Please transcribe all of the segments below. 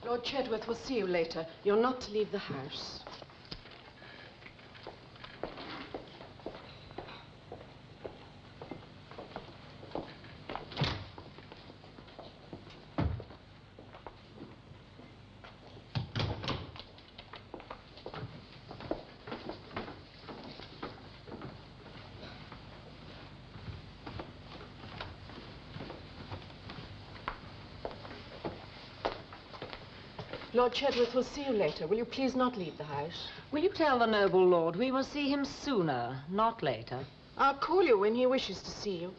Lord Chedworth will see you later. You're not to leave the house. Lord Chedworth will see you later. Will you please not leave the house? Will you tell the noble lord we will see him sooner, not later? I'll call you when he wishes to see you.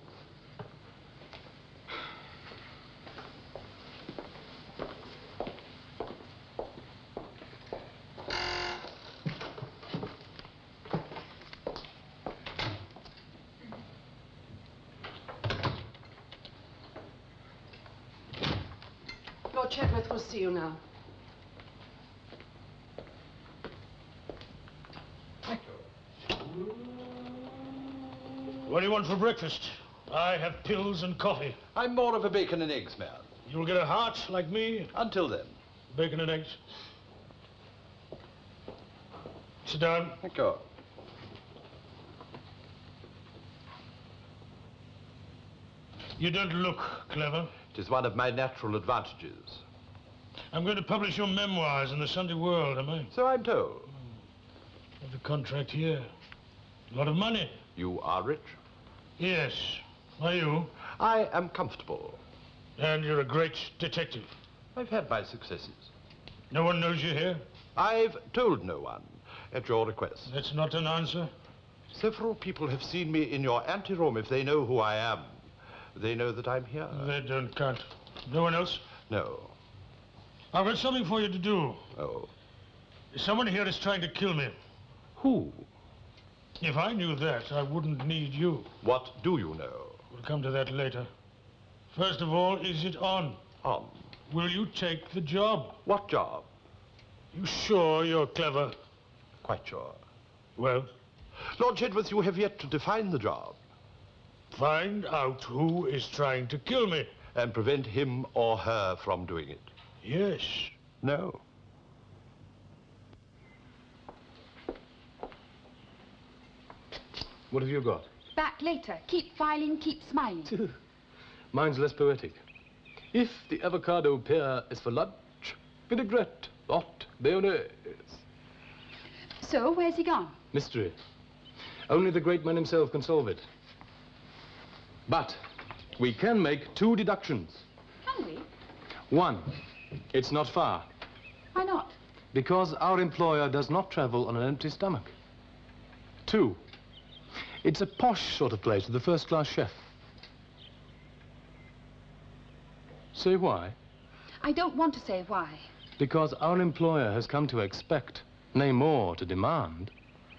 Lord Chedworth will see you now. What do you want for breakfast? I have pills and coffee. I'm more of a bacon and eggs man. You'll get a heart like me? Until then. Bacon and eggs. Sit down. Thank you. You don't look clever. It is one of my natural advantages. I'm going to publish your memoirs in the Sunday World, am I? So I'm told. I have a contract here. A lot of money. You are rich? Yes. Are you? I am comfortable. And you're a great detective. I've had my successes. No one knows you're here? I've told no one, at your request. That's not an answer. Several people have seen me in your anteroom. If they know who I am, they know that I'm here. They don't count. No one else? No. I've got something for you to do. Oh. Someone here is trying to kill me. Who? If I knew that, I wouldn't need you. What do you know? We'll come to that later. First of all, is it on? On. Will you take the job? What job? You sure you're clever? Quite sure. Well? Lord Chedworth, you have yet to define the job. Find out who is trying to kill me. And prevent him or her from doing it. Yes. No. What have you got? Back later. Keep filing, keep smiling. Mine's less poetic. If the avocado pear is for lunch, vinaigrette, not mayonnaise. So, where's he gone? Mystery. Only the great man himself can solve it. But we can make 2 deductions. Can we? 1, it's not far. Why not? Because our employer does not travel on an empty stomach. 2, it's a posh sort of place with a first-class chef. Say why? I don't want to say why. Because our employer has come to expect, nay more to demand,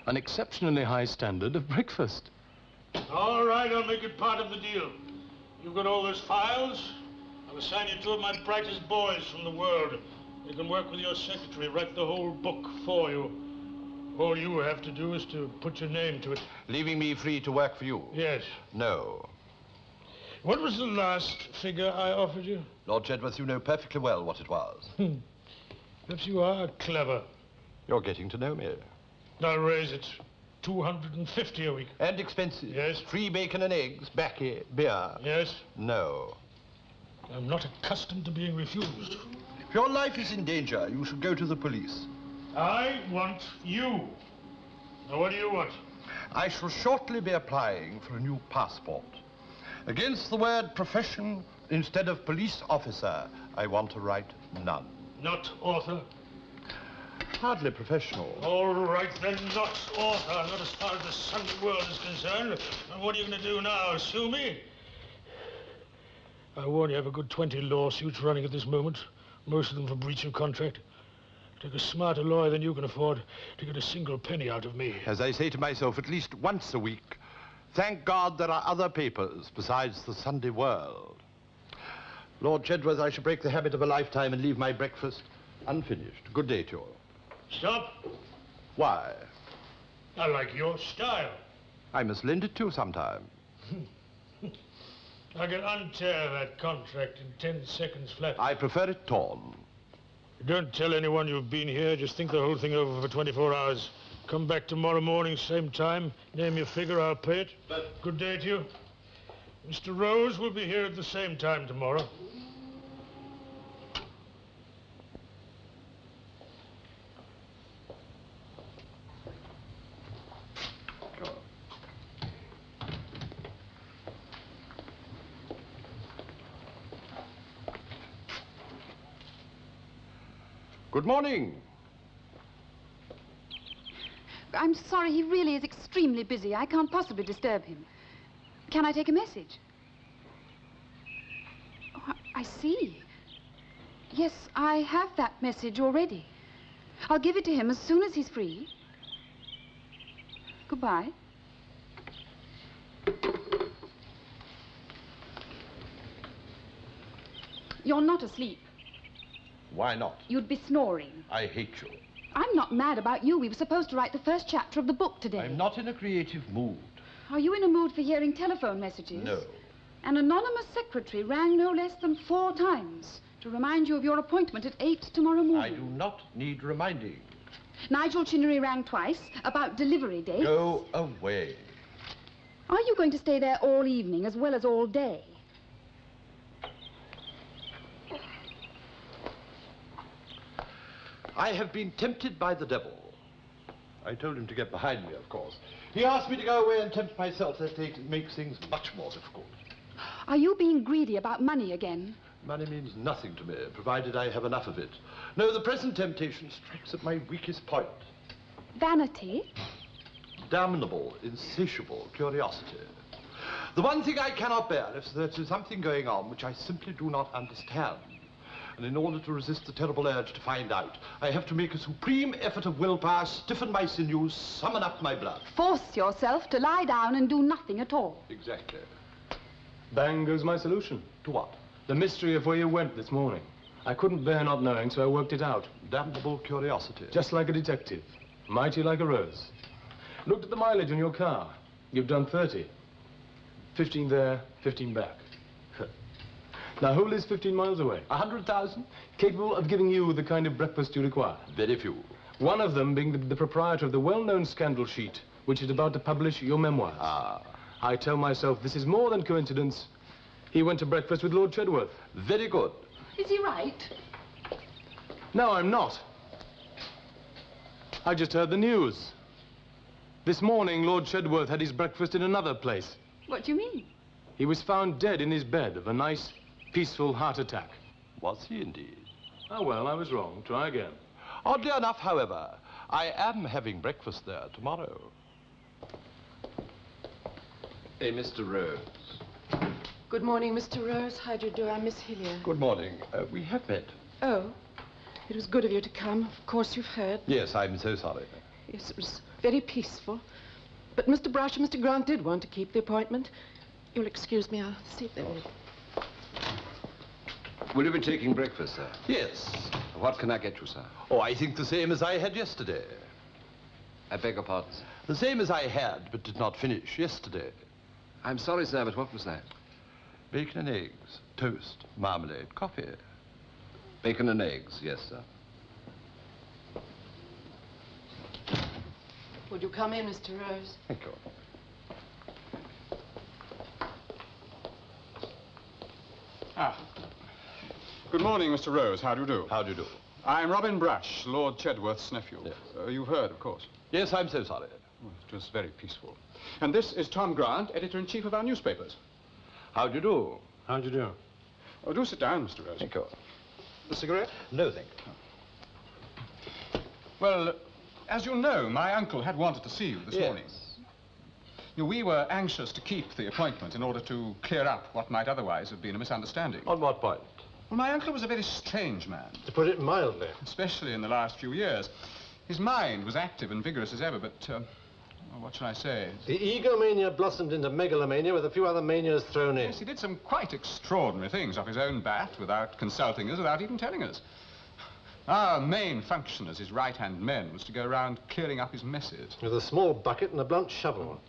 an exceptionally high standard of breakfast. All right, I'll make it part of the deal. You've got all those files. I'll assign you 2 of my brightest boys from the world. They can work with your secretary, write the whole book for you. All you have to do is to put your name to it. Leaving me free to work for you? Yes. No. What was the last figure I offered you? Lord Chedworth, you know perfectly well what it was. Perhaps you are clever. You're getting to know me. I'll raise it 250 a week. And expenses. Yes. Free bacon and eggs, baccy, beer. Yes. No. I'm not accustomed to being refused. If your life is in danger, you should go to the police. I want you. Now, what do you want? I shall shortly be applying for a new passport. Against the word profession, instead of police officer, I want to write none. Not author. Hardly professional. All right, then, not author. Not as far as the Sunday world is concerned. And what are you going to do now? Sue me? I warn you, I have a good 20 lawsuits running at this moment. Most of them for breach of contract. Take a smarter lawyer than you can afford to get a single penny out of me. As I say to myself at least once a week, thank God there are other papers besides the Sunday World. Lord Chedworth, I shall break the habit of a lifetime and leave my breakfast unfinished. Good day to you all. Stop. Why? I like your style. I must lend it to you sometime. I can untear that contract in 10 seconds flat. I prefer it torn. Don't tell anyone you've been here. Just think the whole thing over for 24 hours. Come back tomorrow morning, same time. Name your figure, I'll pay it. But good day to you. Mr. Rose will be here at the same time tomorrow. Good morning. I'm sorry, he really is extremely busy. I can't possibly disturb him. Can I take a message? Oh, I see. Yes, I have that message already. I'll give it to him as soon as he's free. Goodbye. You're not asleep. Why not? You'd be snoring. I hate you. I'm not mad about you. We were supposed to write the first chapter of the book today. I'm not in a creative mood. Are you in a mood for hearing telephone messages? No. An anonymous secretary rang no less than 4 times to remind you of your appointment at 8 tomorrow morning. I do not need reminding. Nigel Chinnery rang twice about delivery dates. Go away. Are you going to stay there all evening as well as all day? I have been tempted by the devil. I told him to get behind me, of course. He asked me to go away and tempt myself. That makes things much more difficult. Are you being greedy about money again? Money means nothing to me, provided I have enough of it. No, the present temptation strikes at my weakest point. Vanity? Damnable, insatiable curiosity. The one thing I cannot bear is that there's something going on which I simply do not understand. And in order to resist the terrible urge to find out, I have to make a supreme effort of willpower, stiffen my sinews, summon up my blood. Force yourself to lie down and do nothing at all. Exactly. Bang goes my solution. To what? The mystery of where you went this morning. I couldn't bear not knowing, so I worked it out. Damnable curiosity. Just like a detective. Mighty like a rose. Looked at the mileage on your car. You've done 30. 15 there, 15 back. Now, who lives 15 miles away? 100,000? Capable of giving you the kind of breakfast you require. Very few. One of them being the proprietor of the well-known scandal sheet, which is about to publish your memoirs. Ah. I tell myself this is more than coincidence. He went to breakfast with Lord Chedworth. Very good. Is he right? No, I'm not. I just heard the news. This morning, Lord Chedworth had his breakfast in another place. What do you mean? He was found dead in his bed of a nice, peaceful heart attack. Was he indeed? Oh, well, I was wrong. Try again. Oddly enough, however, I am having breakfast there tomorrow. Hey, Mr. Rose. Good morning, Mr. Rose. How do you do? I'm Miss Hillier. Good morning. We have met. Oh, it was good of you to come. Of course you've heard. Yes, I'm so sorry. Yes, it was very peaceful. But Mr. Brush and Mr. Grant did want to keep the appointment. You'll excuse me, I'll see if they will. Will you be taking breakfast, sir? Yes. What can I get you, sir? Oh, I think the same as I had yesterday. I beg your pardon, sir. The same as I had, but did not finish yesterday. I'm sorry, sir, but what was that? Bacon and eggs, toast, marmalade, coffee. Bacon and eggs, yes, sir. Would you come in, Mr. Rose? Thank you. Good morning, Mr. Rose. How do you do? How do you do? I'm Robin Brush, Lord Chedworth's nephew. Yes. You've heard, of course. Yes, I'm so sorry. Oh, it was very peaceful. And this is Tom Grant, editor-in-chief of our newspapers. How do you do? How do you do? Oh, do sit down, Mr. Rose. Thank you. A cigarette? No, thank you. Well, as you know, my uncle had wanted to see you this morning. We were anxious to keep the appointment in order to clear up what might otherwise have been a misunderstanding. On what point? Well, my uncle was a very strange man. To put it mildly. Especially in the last few years. His mind was active and vigorous as ever, but, well, what shall I say? The egomania blossomed into megalomania with a few other manias thrown in. Yes, he did some quite extraordinary things off his own bat, without consulting us, without even telling us. Our main function as his right-hand men was to go around clearing up his messes. With a small bucket and a blunt shovel.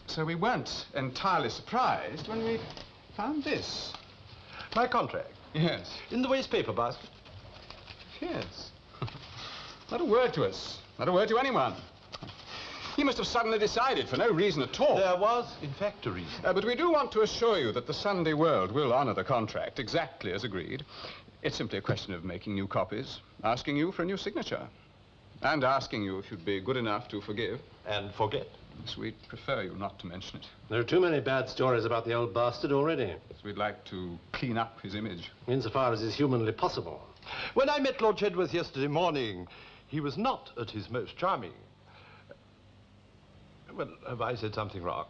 So we weren't entirely surprised when we found this. My contract. Yes. In the waste paper basket. Yes. Not a word to us. Not a word to anyone. He must have suddenly decided for no reason at all. There was, in fact, a reason. But we do want to assure you that the Sunday World will honor the contract exactly as agreed. It's simply a question of making new copies, asking you for a new signature, and asking you if you'd be good enough to forgive. And forget. Yes, we'd prefer you not to mention it. There are too many bad stories about the old bastard already. Yes, we'd like to clean up his image. Insofar as is humanly possible. When I met Lord Chedworth yesterday morning, he was not at his most charming. Well, have I said something wrong?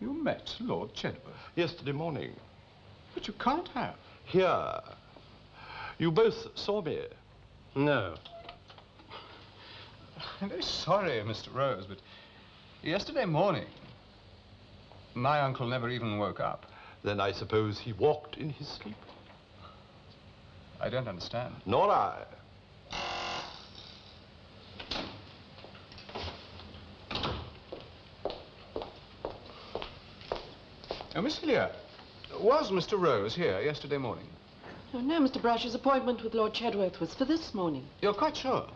You met Lord Chedworth? Yesterday morning. But you can't have. Here. You both saw me. No. I'm very sorry, Mr. Rose, but yesterday morning, my uncle never even woke up. Then I suppose he walked in his sleep. I don't understand. Nor I. Miss Hillier, was Mr. Rose here yesterday morning? Oh, no, Mr. Brush's appointment with Lord Chedworth was for this morning. You're quite sure?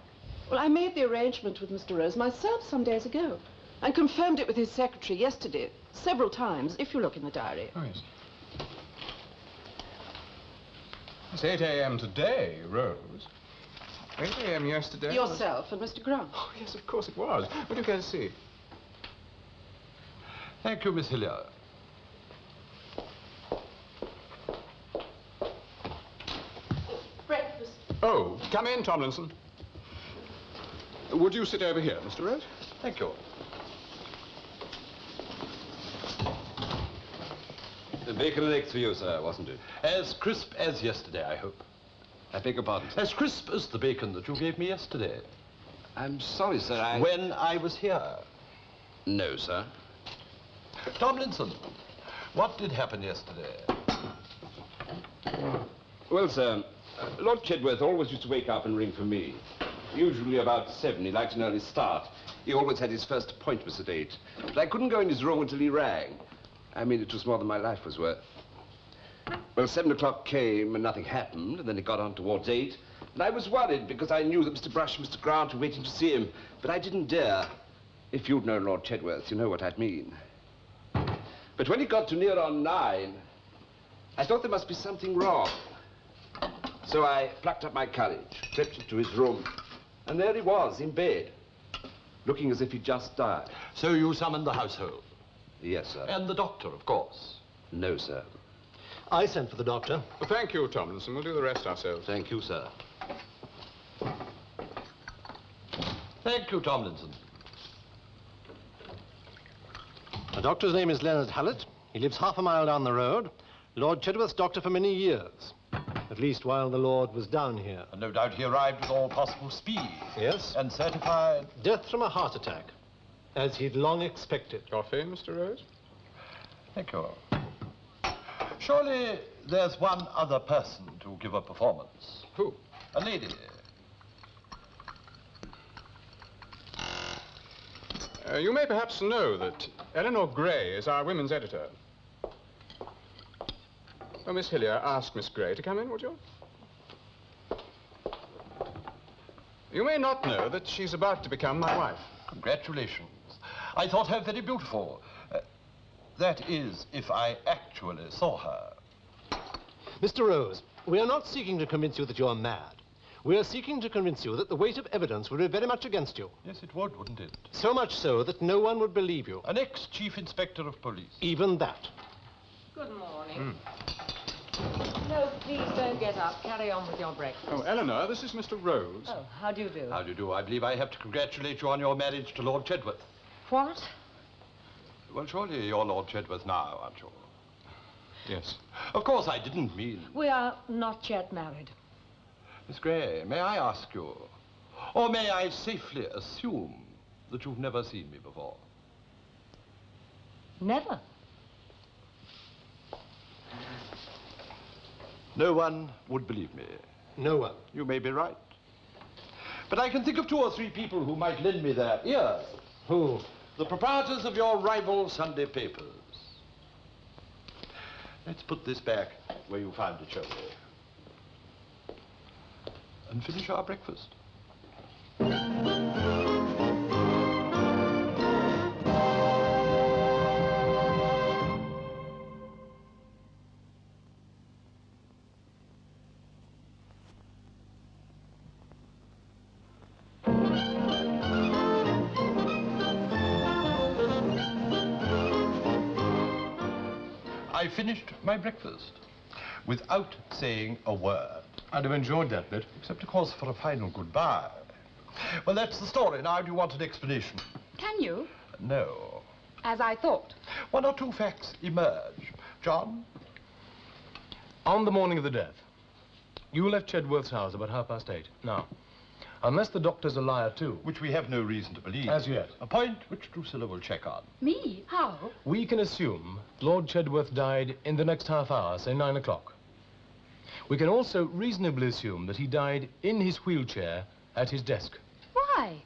Well, I made the arrangement with Mr. Rose myself some days ago and confirmed it with his secretary yesterday several times, if you look in the diary. Oh, yes. It's 8 a.m. today, Rose. 8 a.m. yesterday? Yourself and Mr. Grant. Oh, yes, of course it was. What do you care to see? Thank you, Miss Hillier. Breakfast. Oh, come in, Tomlinson. Would you sit over here, Mr. Rose? Thank you. The bacon and eggs for you, sir, wasn't it? As crisp as yesterday, I hope. I beg your pardon, sir. As crisp as the bacon that you gave me yesterday. I'm sorry, sir, When I was here. No, sir. Tomlinson, what did happen yesterday? Well, sir, Lord Chedworth always used to wake up and ring for me. Usually about 7. He liked an early start. He always had his first appointments at 8. But I couldn't go in his room until he rang. I mean, it was more than my life was worth. Well, 7 o'clock came and nothing happened, and then it got on towards 8. And I was worried because I knew that Mr. Brush and Mr. Grant were waiting to see him. But I didn't dare. If you'd known Lord Chedworth, you know what I'd mean. But when it got to near on 9, I thought there must be something wrong. So I plucked up my courage, crept into his room, and there he was, in bed, looking as if he'd just died. So you summoned the household? Yes, sir. And the doctor, of course? No, sir. I sent for the doctor. Well, thank you, Tomlinson. We'll do the rest ourselves. Thank you, sir. Thank you, Tomlinson. The doctor's name is Leonard Hallett. He lives half a mile down the road. Lord Chedworth's doctor for many years. At least while the Lord was down here. And no doubt he arrived with all possible speed. Yes. And certified... Death from a heart attack, as he'd long expected. Coffee, Mr. Rose? Thank you. Surely there's one other person to give a performance. Who? A lady. You may perhaps know that Eleanor Gray is our women's editor. Oh, Miss Hillier, ask Miss Gray to come in, would you? You may not know that she's about to become my wife. Congratulations. I thought her very beautiful. That is, if I actually saw her. Mr. Rose, we are not seeking to convince you that you're mad. We are seeking to convince you that the weight of evidence would be very much against you. Yes, it would, wouldn't it? So much so that no one would believe you. An ex-chief inspector of police. Even that. Good morning. No, please don't get up. Carry on with your breakfast. Oh, Eleanor, this is Mr. Rose. Oh, how do you do? How do you do? I believe I have to congratulate you on your marriage to Lord Chedworth. What? Well, surely you're Lord Chedworth now, aren't you? Yes. Of course, I didn't mean... We are not yet married. Miss Gray, may I ask you, or may I safely assume that you've never seen me before? Never. No one would believe me. No one. You may be right. But I can think of 2 or 3 people who might lend me their ear. Who? The proprietors of your rival Sunday papers. Let's put this back where you found it, shall we? And finish our breakfast. I finished my breakfast without saying a word. I'd have enjoyed that bit. Except, of course, for a final goodbye. Well, that's the story. Now, do you want an explanation? Can you? No. As I thought. 1 or 2 facts emerge. John? On the morning of the death, you left Chedworth's house about 8:30. Now, unless the doctor's a liar too, Which we have no reason to believe. as yet, A point which Drusilla will check on. Me? How? we can assume Lord Chedworth died in the next half hour, say 9 o'clock. We can also reasonably assume that he died in his wheelchair at his desk. Why?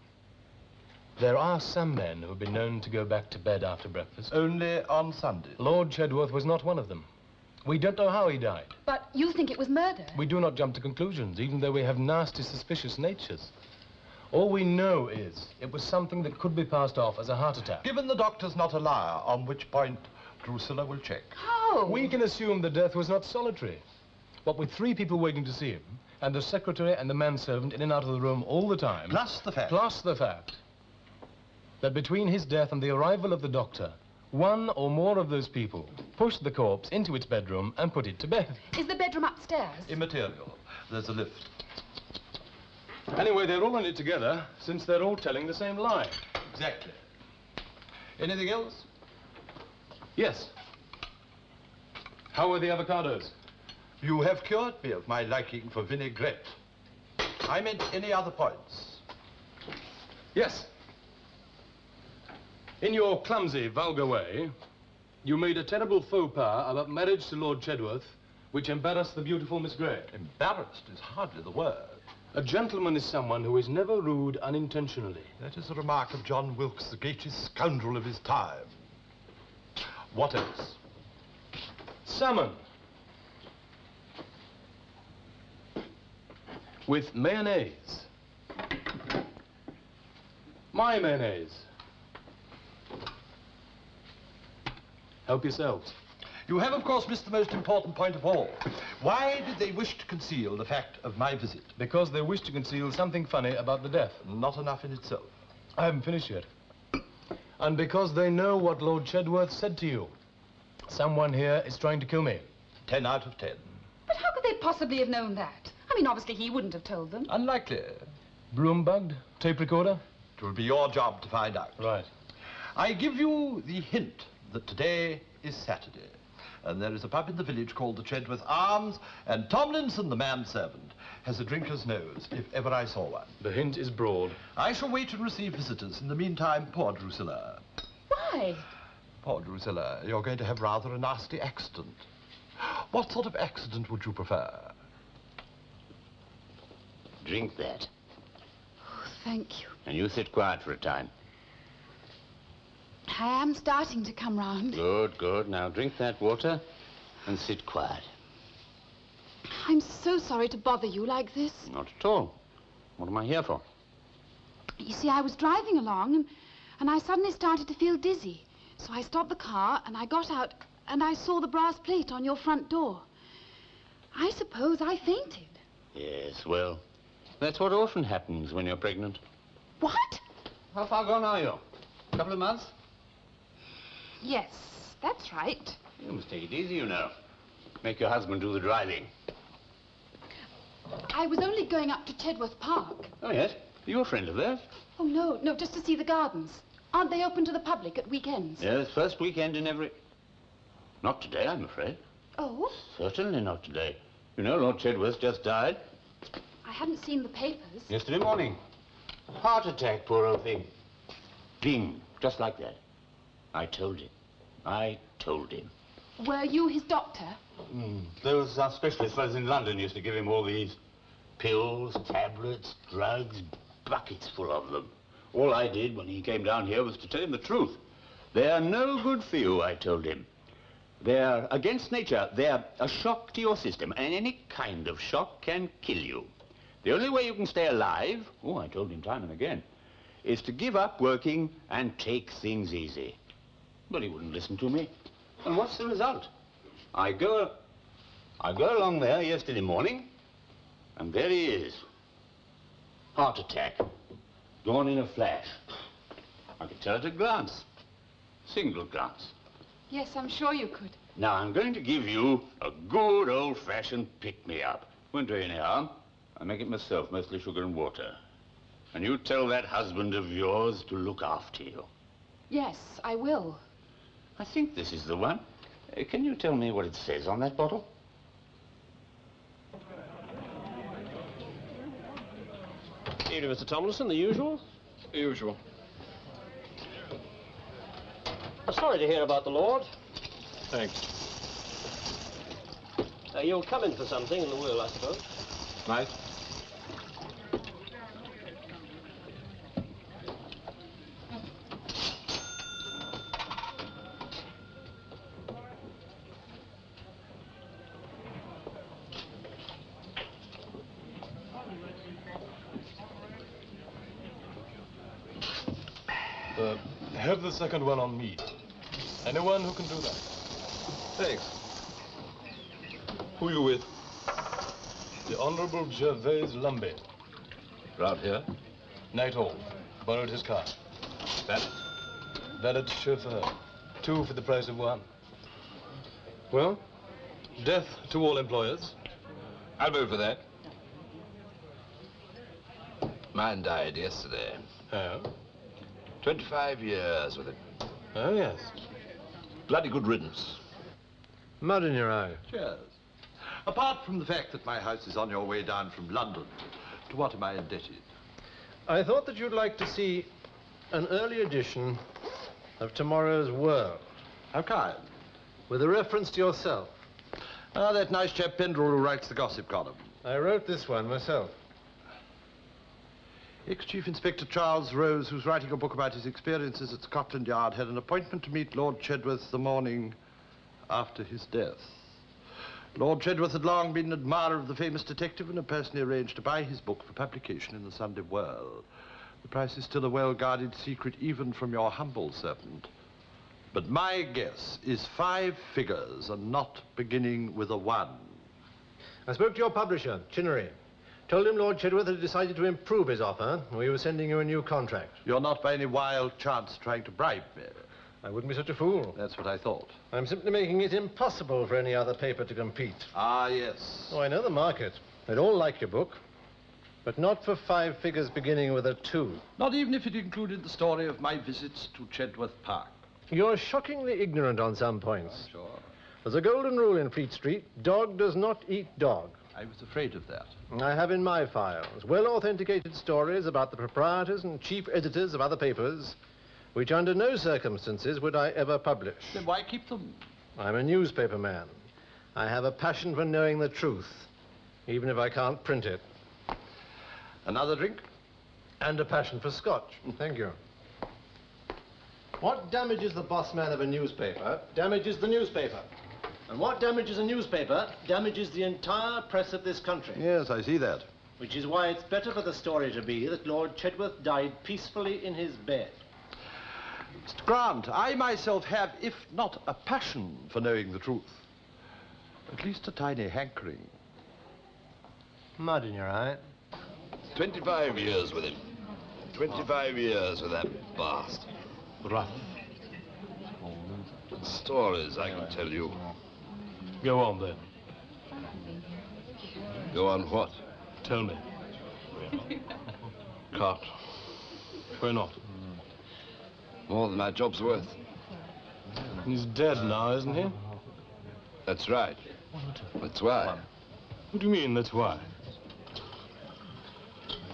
There are some men who have been known to go back to bed after breakfast. Only on Sunday. Lord Chedworth was not one of them. We don't know how he died. But you think it was murder? We do not jump to conclusions, even though we have nasty, suspicious natures. All we know is it was something that could be passed off as a heart attack. Given the doctor's not a liar, on which point Drusilla will check. How? We can assume the death was not solitary. What with 3 people waiting to see him, and the secretary and the manservant in and out of the room all the time. Plus the fact That between his death and the arrival of the doctor, 1 or more of those people pushed the corpse into its bedroom and put it to bed. Is the bedroom upstairs? Immaterial. There's a lift. Anyway, they're all in it together, since they're all telling the same lie. Exactly. Anything else? Yes. How are the avocados? You have cured me of my liking for vinaigrette. I meant any other points. Yes. In your clumsy, vulgar way, you made a terrible faux pas about marriage to Lord Chedworth, which embarrassed the beautiful Miss Gray. Embarrassed is hardly the word. A gentleman is someone who is never rude unintentionally. That is a remark of John Wilkes, the greatest scoundrel of his time. What else? Salmon. With mayonnaise. My mayonnaise. Help yourselves. You have, of course, missed the most important point of all. Why did they wish to conceal the fact of my visit? Because they wish to conceal something funny about the death. Not enough in itself. I haven't finished yet. And because they know what Lord Chedworth said to you. Someone here is trying to kill me. 10 out of 10. But how could they possibly have known that? I mean, obviously he wouldn't have told them. Unlikely. Broom bugged? Tape recorder? It will be your job to find out. Right. I give you the hint that today is Saturday. And there is a pub in the village called the Chedworth Arms, and Tomlinson, the manservant, has a drinker's nose, if ever I saw one. The hint is broad. I shall wait and receive visitors. In the meantime, poor Drusilla. Why? Poor Drusilla, you're going to have rather a nasty accident. What sort of accident would you prefer? Drink that. Oh, thank you. And you sit quiet for a time. I am starting to come round. Good, good. Now drink that water and sit quiet. I'm so sorry to bother you like this. Not at all. What am I here for? But you see, I was driving along and I suddenly started to feel dizzy. So I stopped the car and I got out and I saw the brass plate on your front door. I suppose I fainted. Yes, well, that's what often happens when you're pregnant. What? How far gone are you? A couple of months? Yes, that's right. You must take it easy, you know. Make your husband do the driving. I was only going up to Chedworth Park. Oh, yes? Are you a friend of theirs? Oh, no, just to see the gardens. Aren't they open to the public at weekends? Yes, first weekend in every... Not today, I'm afraid. Oh? Certainly not today. You know, Lord Chedworth just died. I hadn't seen the papers. Yesterday morning. Heart attack, poor old thing. Bing, just like that. I told him. Were you his doctor? Those specialist fellows in London used to give him all these pills, tablets, drugs, buckets full of them. All I did when he came down here was to tell him the truth. They're no good for you, I told him. They're against nature. They're a shock to your system, and any kind of shock can kill you. The only way you can stay alive, I told him time and again, is to give up working and take things easy. But he wouldn't listen to me. And what's the result? I go along there yesterday morning, and there he is. Heart attack. Gone in a flash. I could tell at a glance. Single glance. Yes, I'm sure you could. Now, I'm going to give you a good old-fashioned pick-me-up. Won't do you any harm. I make it myself, mostly sugar and water. And you tell that husband of yours to look after you. Yes, I will. I think this is the one. Can you tell me what it says on that bottle? Evening, Mr. Tomlinson, the usual? The usual. I'm sorry to hear about the Lord. Thanks. You'll come in for something in the will, I suppose. Right. Have the second one on me. Anyone who can do that? Thanks. Who you with? The Honorable Gervais Lumby. Round here? Night Hall. Borrowed his car. Valet? Valet chauffeur. 2 for the price of 1. Well, death to all employers. I'll move for that. Mine died yesterday. Oh? 25 years with it. Oh, yes. Bloody good riddance. Mud in your eye. Cheers. Apart from the fact that my house is on your way down from London, to what am I indebted? I thought that you'd like to see an early edition of tomorrow's World. How kind? With a reference to yourself. Ah, that nice chap Pendrell who writes the gossip column. I wrote this one myself. Ex-Chief Inspector Charles Rose, who's writing a book about his experiences at Scotland Yard, had an appointment to meet Lord Chedworth the morning after his death. Lord Chedworth had long been an admirer of the famous detective and had personally arranged to buy his book for publication in the Sunday World. The price is still a well-guarded secret even from your humble servant. But my guess is 5 figures and not beginning with a 1. I spoke to your publisher, Chinnery. Told him Lord Chedworth had decided to improve his offer. We were sending you a new contract. You're not by any wild chance trying to bribe me. I wouldn't be such a fool. That's what I thought. I'm simply making it impossible for any other paper to compete. Ah, yes. Oh, I know the market. They'd all like your book. But not for 5 figures beginning with a 2. Not even if it included the story of my visits to Chedworth Park. You're shockingly ignorant on some points. Sure. There's a golden rule in Fleet Street. Dog does not eat dog. I was afraid of that. I have in my files well-authenticated stories about the proprietors and chief editors of other papers, which under no circumstances would I ever publish. Then why keep them? I'm a newspaper man. I have a passion for knowing the truth, even if I can't print it. Another drink? And a passion for scotch. Thank you. What damages the boss man of a newspaper damages the newspaper. And what damages a newspaper damages the entire press of this country. Yes, I see that. Which is why it's better for the story to be that Lord Chedworth died peacefully in his bed. Mr. Grant, I myself have, if not a passion for knowing the truth, at least a tiny hankering. Mud in your eye? 25 years with him. 25 years with that bastard. Rough. Stories I can tell you. Go on, then. Go on what? Tell me. Can't. Why not? More than my job's worth. He's dead now, isn't he? That's right. That's why. What do you mean, that's why?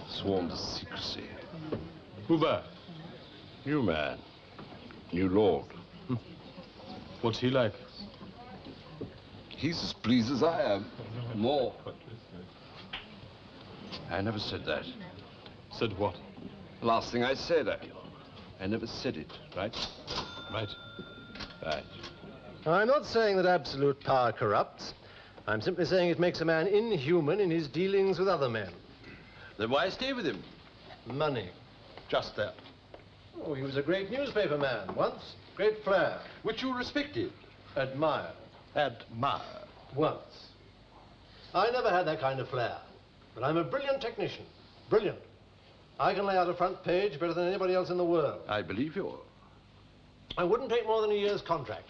Sworn to secrecy. Who that? New man. New lord. What's he like? He's as pleased as I am. More. I never said that. Said what? Last thing I said, I never said it, right? Right. Right. I'm not saying that absolute power corrupts. I'm simply saying it makes a man inhuman in his dealings with other men. Then why stay with him? Money. Just that. Oh, he was a great newspaper man once. Great flair. Which you respected. Admired. Admire. Once. I never had that kind of flair. But I'm a brilliant technician. Brilliant. I can lay out a front page better than anybody else in the world. I believe you. I wouldn't take more than a year's contract.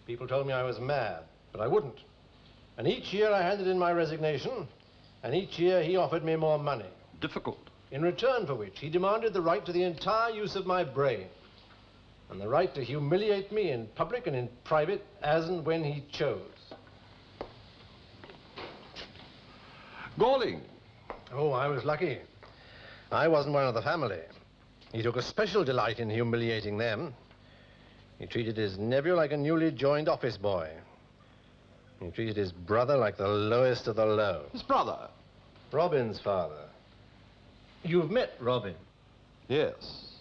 People told me I was mad, but I wouldn't. And each year I handed in my resignation, and each year he offered me more money. Difficult. In return for which he demanded the right to the entire use of my brain, and the right to humiliate me in public and in private as and when he chose. Galling. Oh, I was lucky. I wasn't one of the family. He took a special delight in humiliating them. He treated his nephew like a newly joined office boy. He treated his brother like the lowest of the low. His brother? Robin's father. You've met Robin? Yes.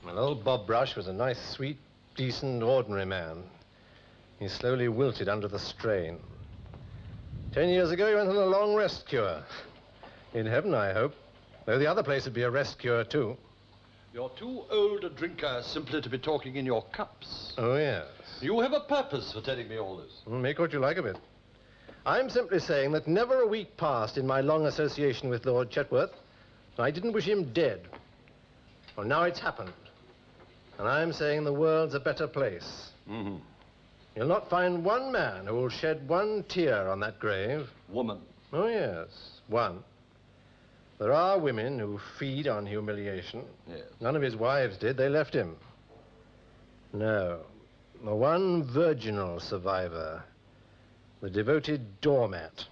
Well, old Bob Brush was a nice, sweet, decent, ordinary man. He slowly wilted under the strain. 10 years ago, he went on a long rest cure. In heaven, I hope. Though the other place would be a rest cure, too. You're too old a drinker simply to be talking in your cups. Oh, yes. You have a purpose for telling me all this. Well, make what you like of it. I'm simply saying that never a week passed in my long association with Lord Chetworth. I didn't wish him dead. Well, now it's happened. And I'm saying the world's a better place. Mm-hmm. You'll not find one man who will shed one tear on that grave. Woman. Oh, yes, one. There are women who feed on humiliation. Yes. None of his wives did. They left him. No. The one virginal survivor. The devoted doormat.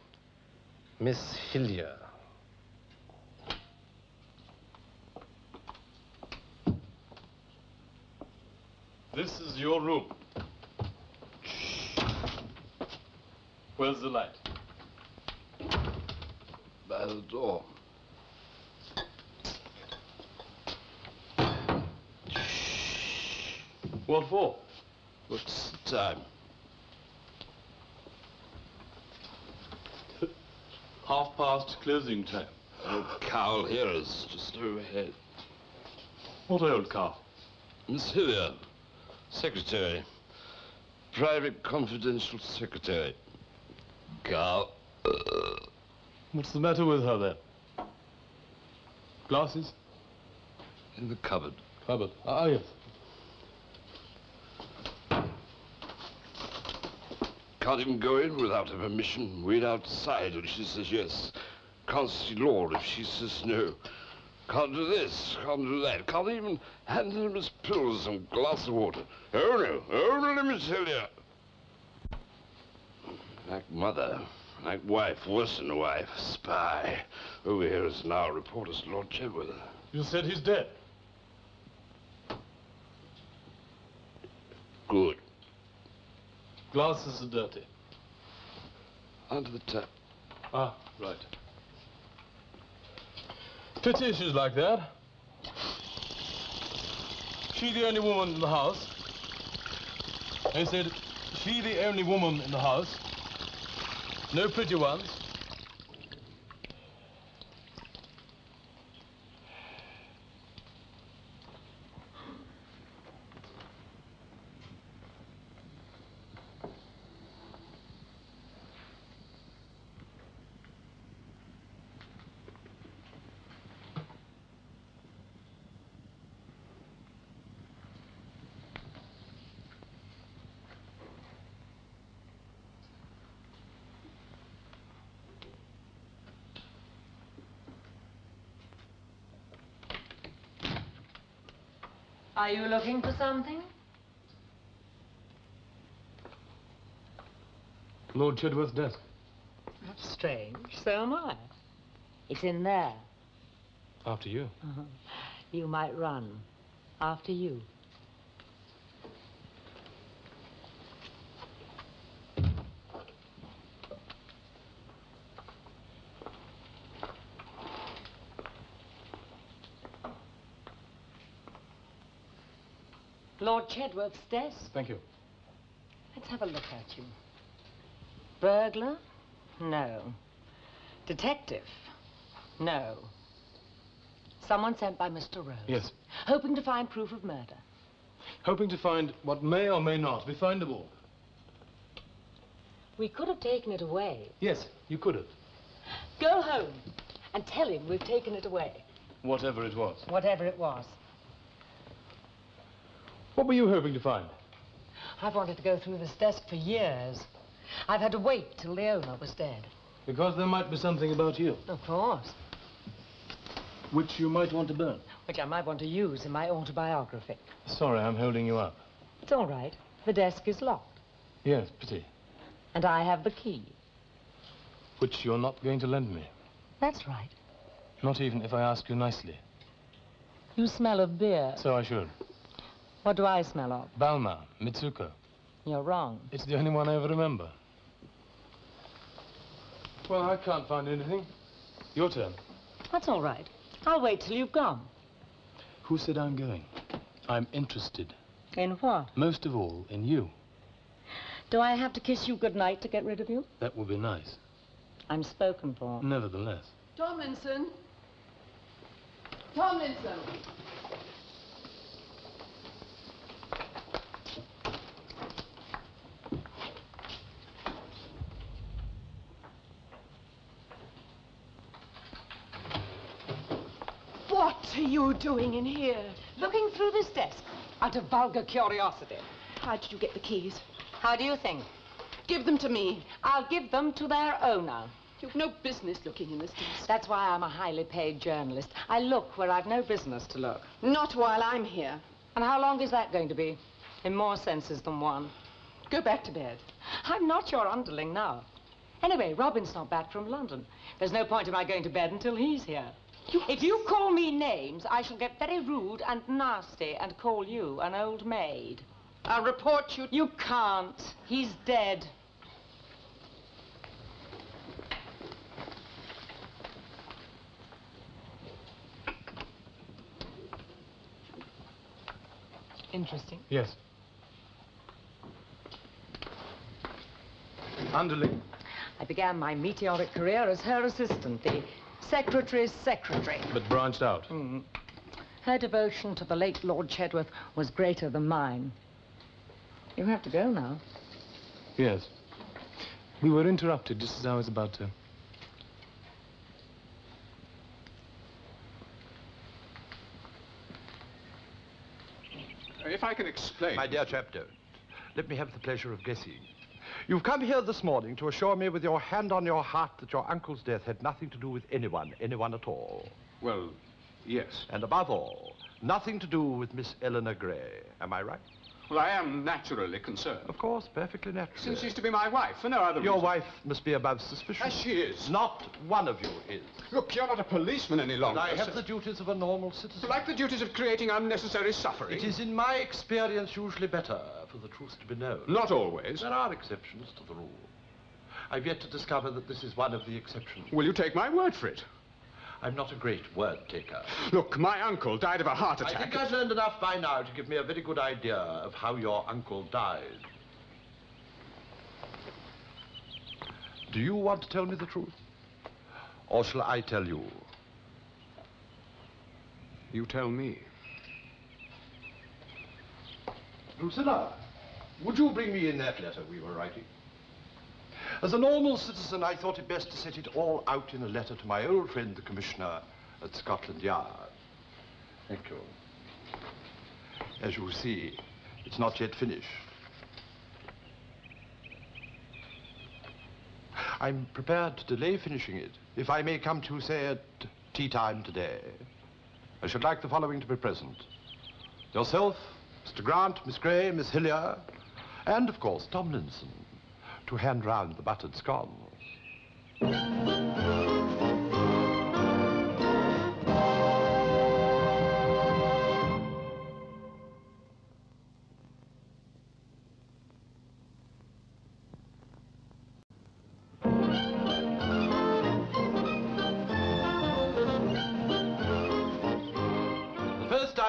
Miss Hillier. This is your room. Where's the light? By the door. What for? What's the time? Half past closing time. Old cowl here is just overhead. What old cow? Miss Hillier, secretary. Private confidential secretary. Cow. What's the matter with her, then? Glasses? In the cupboard. Cupboard. Ah, yes. Can't even go in without her permission. Wait outside if she says yes. Can't see Lord if she says no. Can't do this, can't do that. Can't even hand him his pills and a glass of water. Oh no, let me tell you. Like mother, like wife, worse than a wife, spy. Over here is now reporters Lord Chedworth. You said he's dead. Good. Glasses are dirty. Under the tap. Ah, right. Pity she's like that. She the only woman in the house. I said, she the only woman in the house. No pretty ones. Are you looking for something? Lord Chedworth's desk. That's strange. So am I. It's in there. After you. You might run. After you. Lord Chedworth's desk. Thank you. Let's have a look at you. Burglar? No. Detective? No. Someone sent by Mr. Rose? Yes. Hoping to find proof of murder? Hoping to find what may or may not be findable. We could have taken it away. Yes, you could have. Go home and tell him we've taken it away. Whatever it was. Whatever it was. What were you hoping to find? I've wanted to go through this desk for years. I've had to wait till the owner was dead. Because there might be something about you. Of course. Which you might want to burn. Which I might want to use in my autobiography. Sorry, I'm holding you up. It's all right. The desk is locked. Yes, pity. And I have the key. Which you're not going to lend me. That's right. Not even if I ask you nicely. You smell of beer. So I should. What do I smell of? Balma, Mitsuko. You're wrong. It's the only one I ever remember. Well, I can't find anything. Your turn. That's all right. I'll wait till you've gone. Who said I'm going? I'm interested. In what? Most of all, in you. Do I have to kiss you goodnight to get rid of you? That would be nice. I'm spoken for. Nevertheless. Tomlinson. Tomlinson. What are you doing in here? Looking through this desk out of vulgar curiosity. How did you get the keys? How do you think? Give them to me. I'll give them to their owner. You've no business looking in this desk. That's why I'm a highly paid journalist. I look where I've no business to look. Not while I'm here. And how long is that going to be? In more senses than one. Go back to bed. I'm not your underling now. Anyway, Robin's not back from London. There's no point in my going to bed until he's here. If you call me names, I shall get very rude and nasty and call you an old maid. I'll report you. You can't. He's dead. Interesting. Yes. Underling. I began my meteoric career as her assistant, the secretary's secretary. But branched out. Her devotion to the late Lord Chedworth was greater than mine. You have to go now. Yes. We were interrupted just as I was about to. If I can explain... My dear chap, don't. Let me have the pleasure of guessing. You've come here this morning to assure me with your hand on your heart that your uncle's death had nothing to do with anyone at all. Well, yes. And above all, nothing to do with Miss Eleanor Gray. Am I right? Well, I am naturally concerned. Of course, perfectly natural. Since she's to be my wife, for no other reason. Your wife must be above suspicion. As she is. Not one of you is. Look, you're not a policeman any longer. And I have the duties of a normal citizen. Like the duties of creating unnecessary suffering. It is, in my experience, usually better for the truth to be known. Not always. There are exceptions to the rule. I've yet to discover that this is one of the exceptions. Will you take my word for it? I'm not a great word taker. Look, my uncle died of a heart attack. I think I've learned enough by now to give me a very good idea of how your uncle died. Do you want to tell me the truth? Or shall I tell you? You tell me. Drusilla, would you bring me in that letter we were writing? As a normal citizen, I thought it best to set it all out in a letter to my old friend, the Commissioner at Scotland Yard. Thank you. As you see, it's not yet finished. I'm prepared to delay finishing it, if I may come to, say, at tea time today. I should like the following to be present. Yourself, Mr. Grant, Miss Gray, Miss Hillier, and, of course, Tomlinson, to hand round the buttered scones.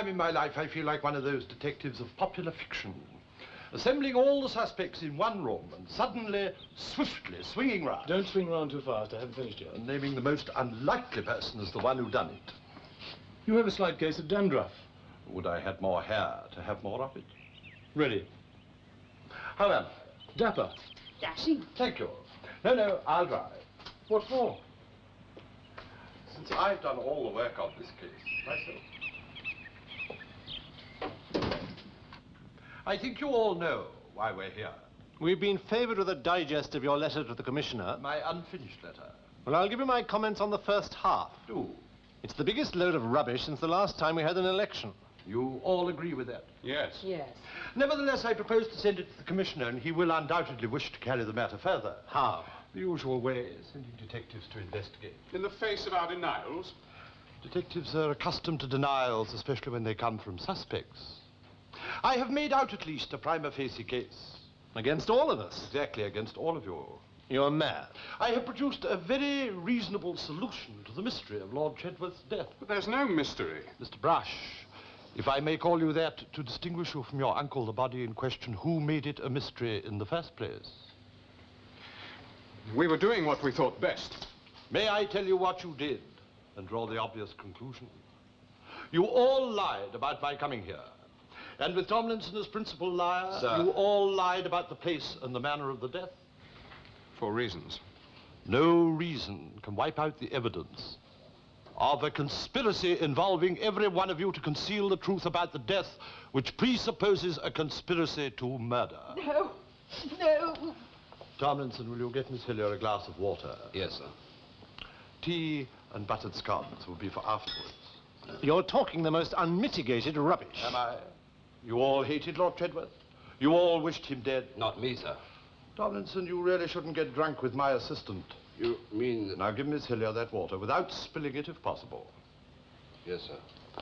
In my life, I feel like one of those detectives of popular fiction, assembling all the suspects in one room and suddenly, swiftly swinging round. Don't swing round too fast. I haven't finished yet. And naming the most unlikely person as the one who done it. You have a slight case of dandruff. Would I had more hair to have more of it? Really? How am I? Dapper. Dashing. Thank you. No, I'll drive. What for? Since I've done all the work on this case myself. I think you all know why we're here. We've been favoured with a digest of your letter to the Commissioner. My unfinished letter. Well, I'll give you my comments on the first half. Do. It's the biggest load of rubbish since the last time we had an election. You all agree with that? Yes. Yes. Nevertheless, I propose to send it to the Commissioner, and he will undoubtedly wish to carry the matter further. How? The usual way, sending detectives to investigate. In the face of our denials? Detectives are accustomed to denials, especially when they come from suspects. I have made out at least a prima facie case. Against all of us? Exactly, against all of you. You're mad. I have produced a very reasonable solution to the mystery of Lord Chedworth's death. But there's no mystery. Mr. Brush, if I may call you that to distinguish you from your uncle, the body in question, who made it a mystery in the first place? We were doing what we thought best. May I tell you what you did and draw the obvious conclusion? You all lied about my coming here. And with Tomlinson as principal liar, Sir. you all lied about the place and the manner of the death. For reasons. No reason can wipe out the evidence of a conspiracy involving every one of you to conceal the truth about the death, which presupposes a conspiracy to murder. No, no. Tomlinson, will you get Miss Hillier a glass of water? Yes, sir. Tea and buttered scones will be for afterwards. You're talking the most unmitigated rubbish. Am I? You all hated Lord Chedworth? You all wished him dead? Not me, sir. Tomlinson, you really shouldn't get drunk with my assistant. You mean... Now give Miss Hillier that water, without spilling it if possible. Yes, sir.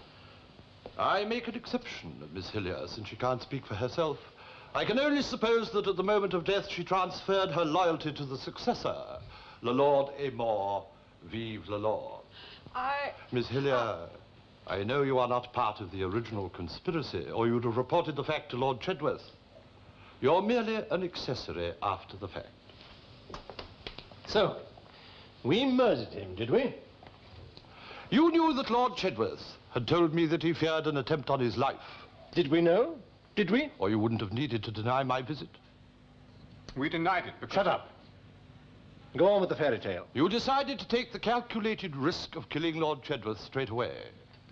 I make an exception of Miss Hillier, since she can't speak for herself. I can only suppose that at the moment of death she transferred her loyalty to the successor. Le Lord est mort, vive le Lord. Miss Hillier, I know you are not part of the original conspiracy, or you'd have reported the fact to Lord Chedworth. You're merely an accessory after the fact. So, we murdered him, did we? You knew that Lord Chedworth had told me that he feared an attempt on his life. Did we know? Did we? Or you wouldn't have needed to deny my visit. We denied it because... Shut up. Go on with the fairy tale. You decided to take the calculated risk of killing Lord Chedworth straight away.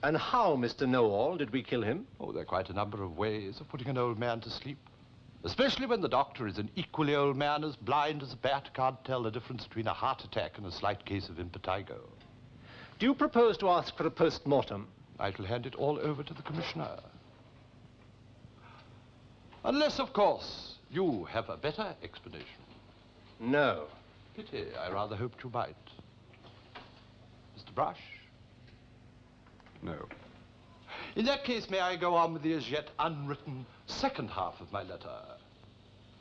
And how, Mr. Know-all, did we kill him? Oh, there are quite a number of ways of putting an old man to sleep. Especially when the doctor is an equally old man, as blind as a bat, can't tell the difference between a heart attack and a slight case of impetigo. Do you propose to ask for a post-mortem? I shall hand it all over to the Commissioner. Unless, of course, you have a better explanation. No. Pity, I rather hoped you might. Mr. Brush? No. In that case, may I go on with the as yet unwritten second half of my letter?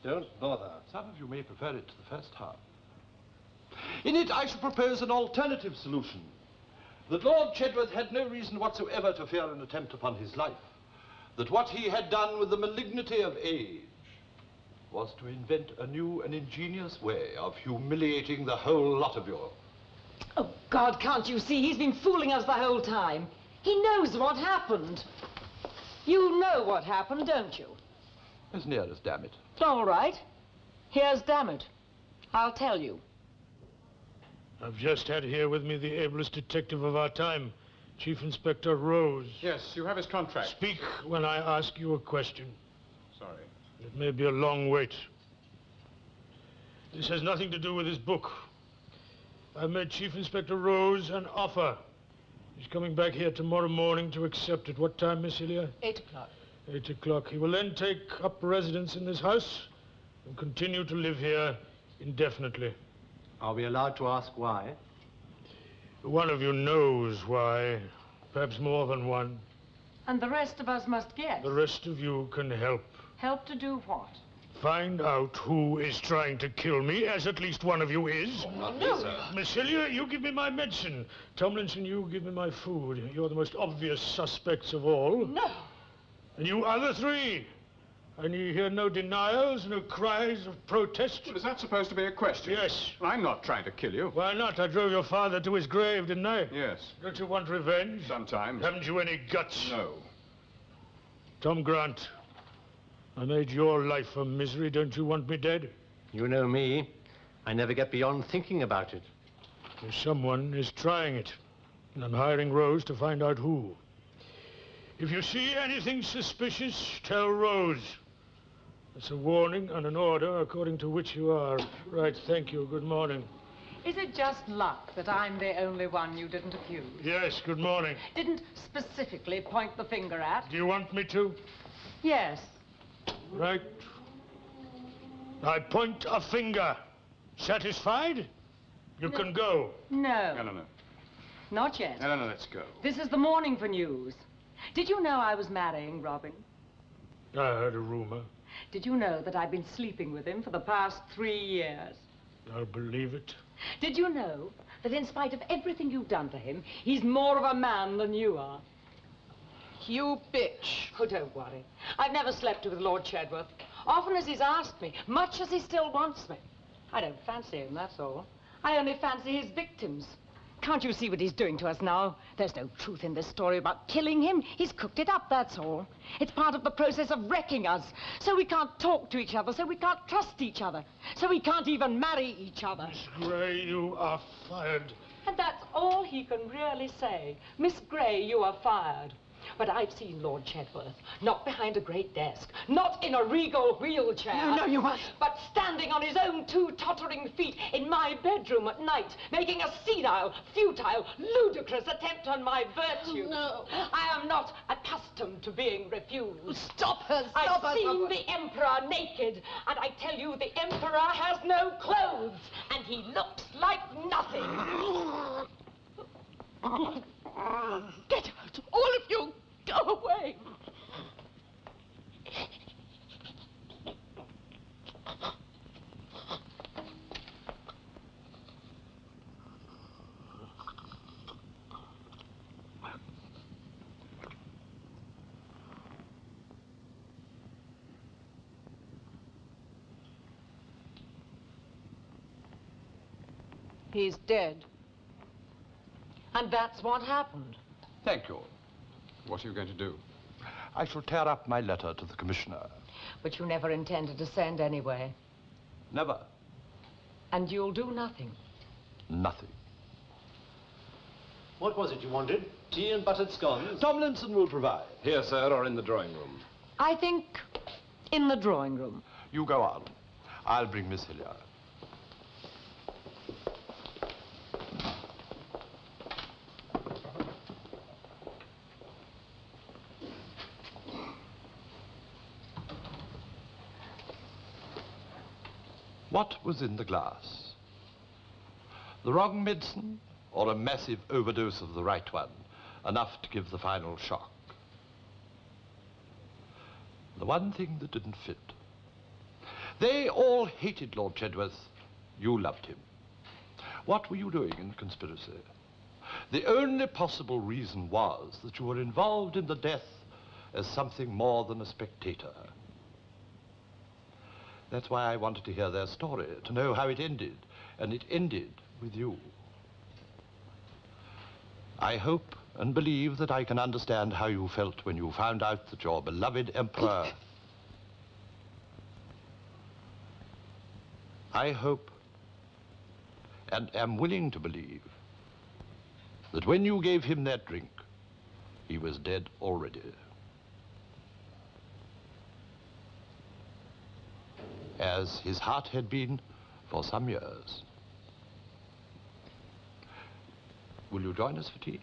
Don't bother. Some of you may prefer it to the first half. In it, I shall propose an alternative solution. That Lord Chedworth had no reason whatsoever to fear an attempt upon his life. That what he had done with the malignity of age was to invent a new and ingenious way of humiliating the whole lot of you. Oh, God, can't you see? He's been fooling us the whole time. He knows what happened. You know what happened, don't you? As near as damn it. All right. Here's damn it. I'll tell you. I've just had here with me the ablest detective of our time, Chief Inspector Rose. Yes, you have his contract. Speak when I ask you a question. Sorry. It may be a long wait. This has nothing to do with this book. I made Chief Inspector Rose an offer. He's coming back here tomorrow morning to accept it. What time, Miss Hillier? 8 o'clock. 8 o'clock. He will then take up residence in this house and continue to live here indefinitely. Are we allowed to ask why? One of you knows why. Perhaps more than one. And the rest of us must guess. The rest of you can help. Help to do what? Find out who is trying to kill me, as at least one of you is. Miss Hillier, you give me my medicine. Tomlinson, you give me my food. You're the most obvious suspects of all. No. And you other three. I need hear no denials, no cries of protest. Well, is that supposed to be a question? Yes. Well, I'm not trying to kill you. Why not? I drove your father to his grave, didn't I? Yes. Don't you want revenge? Sometimes. Haven't you any guts? No. Tom Grant, I made your life a misery. Don't you want me dead? You know me. I never get beyond thinking about it. Someone is trying it, and I'm hiring Rose to find out who. If you see anything suspicious, tell Rose. It's a warning and an order according to which you are. Right, thank you. Good morning. Is it just luck that I'm the only one you didn't accuse? Yes, good morning. Didn't specifically point the finger at? Do you want me to? Yes. Right. I point a finger. Satisfied? You can go. No. No. Not yet. No, let's go. This is the morning for news. Did you know I was marrying Robin? I heard a rumor. Did you know that I've been sleeping with him for the past 3 years? I'll believe it. Did you know that in spite of everything you've done to him, he's more of a man than you are? You bitch. Oh, don't worry. I've never slept with Lord Chedworth. Often as he's asked me, much as he still wants me. I don't fancy him, that's all. I only fancy his victims. Can't you see what he's doing to us now? There's no truth in this story about killing him. He's cooked it up, that's all. It's part of the process of wrecking us. So we can't talk to each other, so we can't trust each other, so we can't even marry each other. Miss Gray, you are fired. And that's all he can really say. Miss Gray, you are fired. But I've seen Lord Chedworth, not behind a great desk, not in a regal wheelchair. No, you must. But standing on his own 2 tottering feet in my bedroom at night, making a senile, futile, ludicrous attempt on my virtue. No. I am not accustomed to being refused. Stop her, stop her. I've seen the Emperor naked, and I tell you, the Emperor has no clothes, and he looks like nothing. Get out, all of you. Go away. He's dead. And that's what happened. Thank you. What are you going to do? I shall tear up my letter to the commissioner. But you never intended to send anyway. Never. And you'll do nothing. Nothing. What was it you wanted? Tea and buttered scones? Tomlinson will provide. Here, sir, or in the drawing room? I think in the drawing room. You go on. I'll bring Miss Hillier. What was in the glass? The wrong medicine or a massive overdose of the right one, enough to give the final shock? The one thing that didn't fit. They all hated Lord Chedworth. You loved him. What were you doing in the conspiracy? The only possible reason was that you were involved in the death as something more than a spectator. That's why I wanted to hear their story, to know how it ended. And it ended with you. I hope and believe that I can understand how you felt when you found out that your beloved emperor... I hope and am willing to believe that when you gave him that drink, he was dead already. As his heart had been for some years. Will you join us for tea?